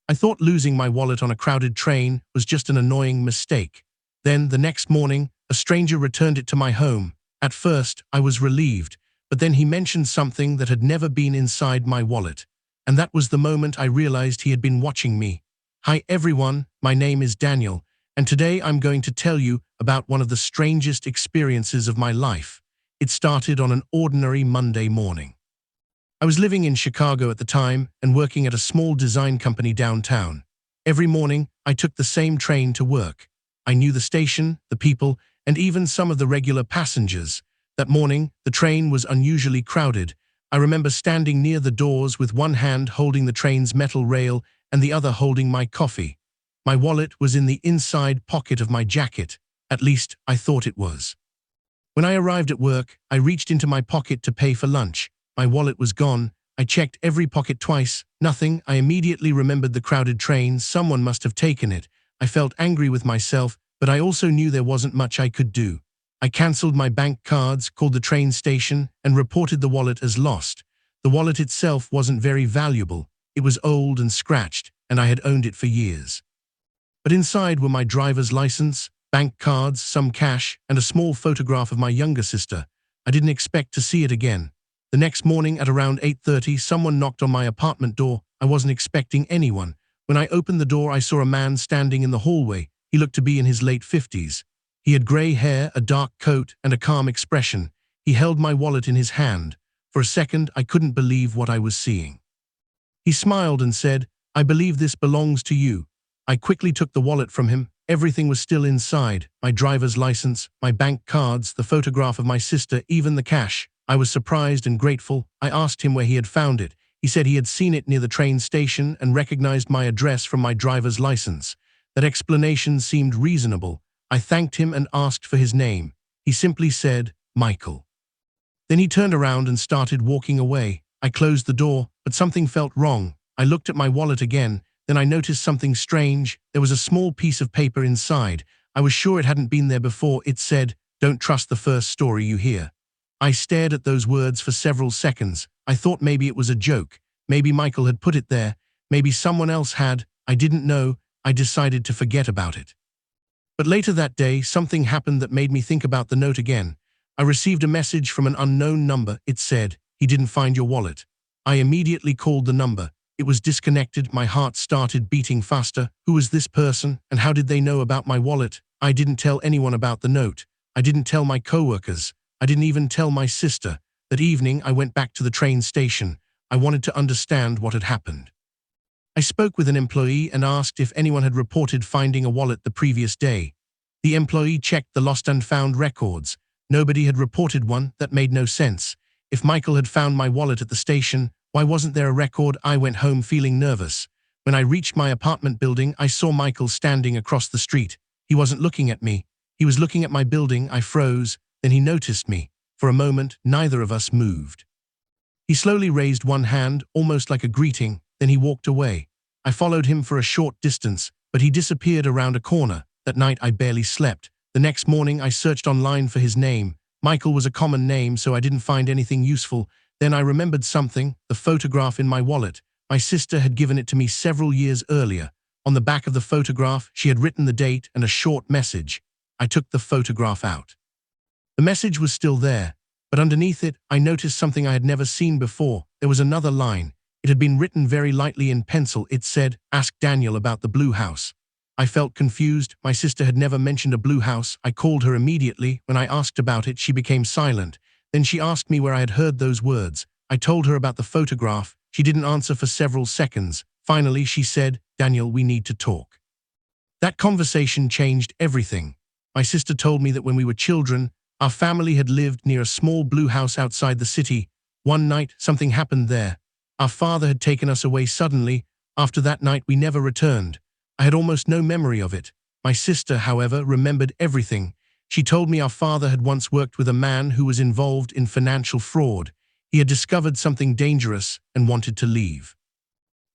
I thought losing my wallet on a crowded train was just an annoying mistake. Then, the next morning, a stranger returned it to my home. At first, I was relieved, but then he mentioned something that had never been inside my wallet. And that was the moment I realized he had been watching me. Hi everyone, my name is Daniel, and today I'm going to tell you about one of the strangest experiences of my life. It started on an ordinary Monday morning. I was living in Chicago at the time and working at a small design company downtown. Every morning, I took the same train to work. I knew the station, the people, and even some of the regular passengers. That morning, the train was unusually crowded. I remember standing near the doors with one hand holding the train's metal rail and the other holding my coffee. My wallet was in the inside pocket of my jacket. At least, I thought it was. When I arrived at work, I reached into my pocket to pay for lunch. My wallet was gone. I checked every pocket twice. Nothing. I immediately remembered the crowded train. Someone must have taken it. I felt angry with myself, but I also knew there wasn't much I could do. I cancelled my bank cards, called the train station, and reported the wallet as lost. The wallet itself wasn't very valuable. It was old and scratched, and I had owned it for years. But inside were my driver's license, bank cards, some cash, and a small photograph of my younger sister. I didn't expect to see it again. The next morning at around 8:30, someone knocked on my apartment door. I wasn't expecting anyone. When I opened the door, I saw a man standing in the hallway. He looked to be in his late 50s. He had grey hair, a dark coat, and a calm expression. He held my wallet in his hand. For a second, I couldn't believe what I was seeing. He smiled and said, "I believe this belongs to you." I quickly took the wallet from him. Everything was still inside. My driver's license, my bank cards, the photograph of my sister, even the cash. I was surprised and grateful. I asked him where he had found it. He said he had seen it near the train station and recognized my address from my driver's license. That explanation seemed reasonable. I thanked him and asked for his name. He simply said, "Michael." Then he turned around and started walking away. I closed the door, but something felt wrong. I looked at my wallet again. Then I noticed something strange. There was a small piece of paper inside. I was sure it hadn't been there before. It said, "Don't trust the first story you hear." I stared at those words for several seconds. I thought maybe it was a joke. Maybe Michael had put it there. Maybe someone else had. I didn't know. I decided to forget about it. But later that day, something happened that made me think about the note again. I received a message from an unknown number. It said, "He didn't find your wallet." I immediately called the number. It was disconnected. My heart started beating faster. Who was this person, and how did they know about my wallet? I didn't tell anyone about the note. I didn't tell my coworkers. I didn't even tell my sister. That evening, I went back to the train station. I wanted to understand what had happened. I spoke with an employee and asked if anyone had reported finding a wallet the previous day. The employee checked the lost and found records. Nobody had reported one. That made no sense. If Michael had found my wallet at the station, why wasn't there a record? I went home feeling nervous. When I reached my apartment building, I saw Michael standing across the street. He wasn't looking at me. He was looking at my building. I froze. Then he noticed me. For a moment, neither of us moved. He slowly raised one hand, almost like a greeting. Then he walked away. I followed him for a short distance, but he disappeared around a corner. That night, I barely slept. The next morning, I searched online for his name. Michael was a common name, so I didn't find anything useful. Then I remembered something, the photograph in my wallet. My sister had given it to me several years earlier. On the back of the photograph, she had written the date and a short message. I took the photograph out. The message was still there, but underneath it, I noticed something I had never seen before. There was another line. It had been written very lightly in pencil. It said, "Ask Daniel about the blue house." I felt confused. My sister had never mentioned a blue house. I called her immediately. When I asked about it, she became silent. Then she asked me where I had heard those words. I told her about the photograph. She didn't answer for several seconds. Finally, she said, "Daniel, we need to talk." That conversation changed everything. My sister told me that when we were children, our family had lived near a small blue house outside the city. One night, something happened there. Our father had taken us away suddenly. After that night, we never returned. I had almost no memory of it. My sister, however, remembered everything. She told me our father had once worked with a man who was involved in financial fraud. He had discovered something dangerous and wanted to leave.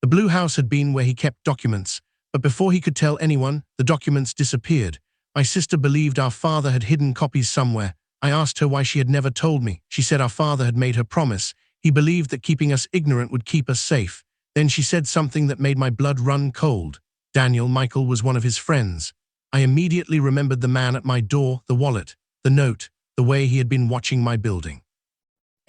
The blue house had been where he kept documents, but before he could tell anyone, the documents disappeared. My sister believed our father had hidden copies somewhere. I asked her why she had never told me. She said our father had made her promise. He believed that keeping us ignorant would keep us safe. Then she said something that made my blood run cold. Daniel, Michael was one of his friends. I immediately remembered the man at my door, the wallet, the note, the way he had been watching my building.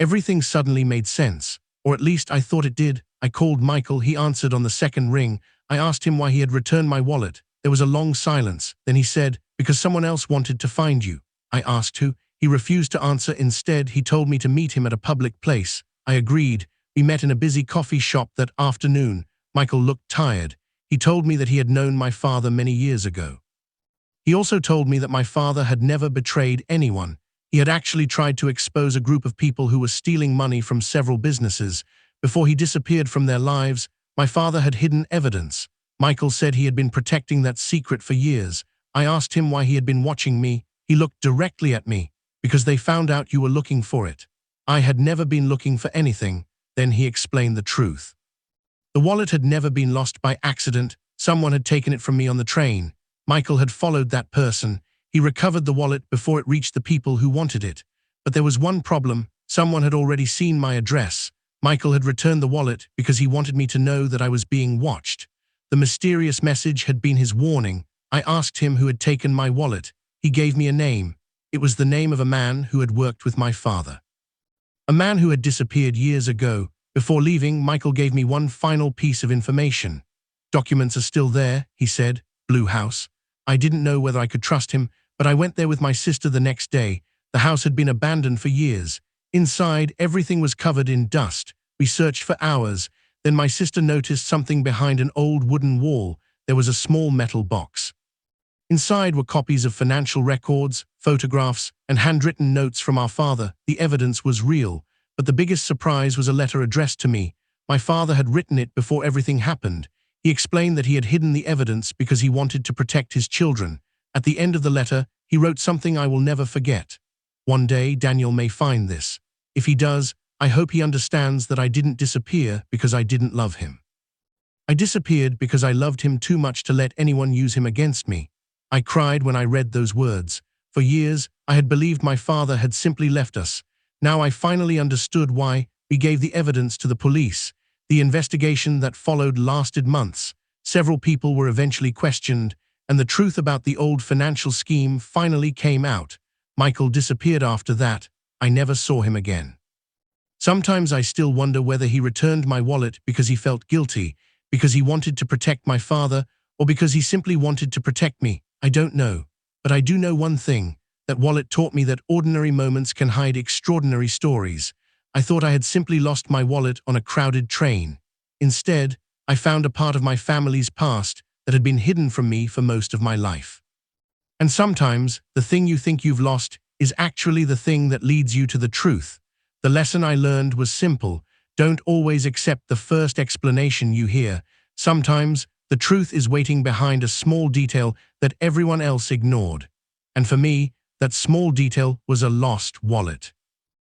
Everything suddenly made sense, or at least I thought it did. I called Michael. He answered on the second ring. I asked him why he had returned my wallet. There was a long silence. Then he said, "Because someone else wanted to find you." I asked who. He refused to answer. Instead, he told me to meet him at a public place. I agreed. We met in a busy coffee shop that afternoon. Michael looked tired. He told me that he had known my father many years ago. He also told me that my father had never betrayed anyone. He had actually tried to expose a group of people who were stealing money from several businesses. Before he disappeared from their lives, my father had hidden evidence. Michael said he had been protecting that secret for years. I asked him why he had been watching me. He looked directly at me. "Because they found out you were looking for it." I had never been looking for anything. Then he explained the truth. The wallet had never been lost by accident. Someone had taken it from me on the train. Michael had followed that person. He recovered the wallet before it reached the people who wanted it. But there was one problem. Someone had already seen my address. Michael had returned the wallet because he wanted me to know that I was being watched. The mysterious message had been his warning. I asked him who had taken my wallet. He gave me a name. It was the name of a man who had worked with my father. A man who had disappeared years ago. Before leaving, Michael gave me one final piece of information. "Documents are still there," he said. "Blue house." I didn't know whether I could trust him, but I went there with my sister the next day. The house had been abandoned for years. Inside, everything was covered in dust. We searched for hours. Then my sister noticed something behind an old wooden wall. There was a small metal box. Inside were copies of financial records, photographs, and handwritten notes from our father. The evidence was real, but the biggest surprise was a letter addressed to me. My father had written it before everything happened. He explained that he had hidden the evidence because he wanted to protect his children. At the end of the letter, he wrote something I will never forget. "One day, Daniel may find this. If he does, I hope he understands that I didn't disappear because I didn't love him. I disappeared because I loved him too much to let anyone use him against me." I cried when I read those words. For years, I had believed my father had simply left us. Now I finally understood why. We gave the evidence to the police. The investigation that followed lasted months. Several people were eventually questioned, and the truth about the old financial scheme finally came out. Michael disappeared after that. I never saw him again. Sometimes I still wonder whether he returned my wallet because he felt guilty, because he wanted to protect my father, or because he simply wanted to protect me. I don't know. But I do know one thing. That wallet taught me that ordinary moments can hide extraordinary stories. I thought I had simply lost my wallet on a crowded train. Instead, I found a part of my family's past that had been hidden from me for most of my life. And sometimes, the thing you think you've lost is actually the thing that leads you to the truth. The lesson I learned was simple. Don't always accept the first explanation you hear. Sometimes, the truth is waiting behind a small detail that everyone else ignored. And for me, that small detail was a lost wallet.